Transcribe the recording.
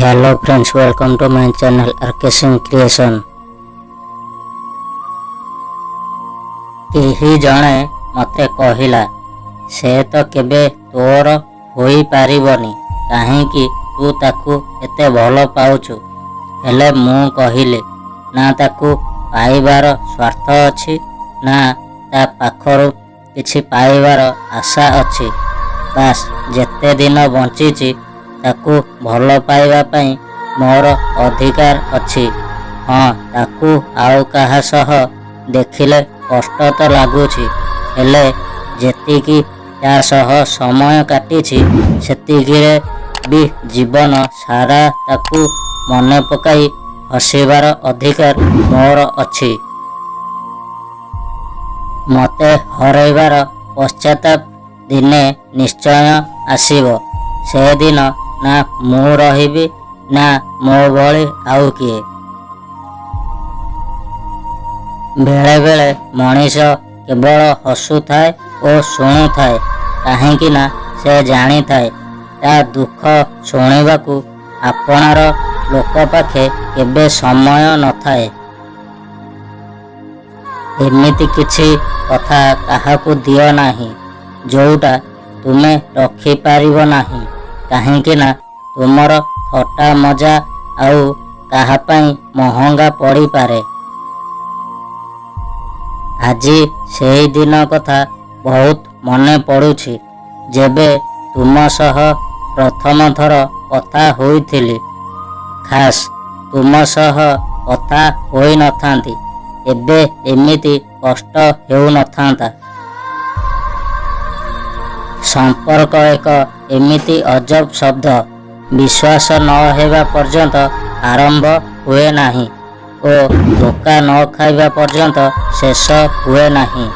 Hello friends, welcome to my channel RK Singh creation. केही जणे मते कहिला से तो केबे तोर होई पारिबनी काहेकि तू ताकू एते भल पाउछु। हेले मु कहिले ना ताकू पाइबार स्वार्थ अछि ना ता पाखरु किछि पाइबार आशा अछि। बास जेते दिन बंचीछि ताकू भल पाइबा पई मोर अधिकार अछि। हाँ, ताकू आउ काहा सह देखिले कष्ट तो लागुछि, हेले जेतिकी ता सह समय काटिछि सेतिकिरे भी जीवन सारा ताकू मने पकाई हसिबार अधिकार मोर अछि। मते हरैबार पश्चाताप दिने निश्चय आसीबो। से दिन ना मु रहिबी ना मो भली आउ किए। बेले बेले मनीष केवल हसुथाए और शुणुथाए काहेकि ना से जानी थाए ता दुख शुणिबाकू आपणार लोक पाखे केबे समय नथाए। एमिति किछि कथा काहाकू दियो नाही जोउटा तुमे रखी पारिबो नाही, काहेकि ना तुमर थट्टा मजा आउ काहा पई महंगा पड़ी पारे। आजी सेही दिन कथा बहुत मने पड़ुछि जेबे तुम सह प्रथम थर कथा होइथिली। खास तुम सह कथा होई नथांती एबे एमिति कष्ट हेउ नथांता। संपर्क एक एमिति अजब शब्द, विश्वास न हेबा पर्यंत आरंभ हुए नाही ओ धोखा न खाइबा पर्यंत शेष हुए नाही।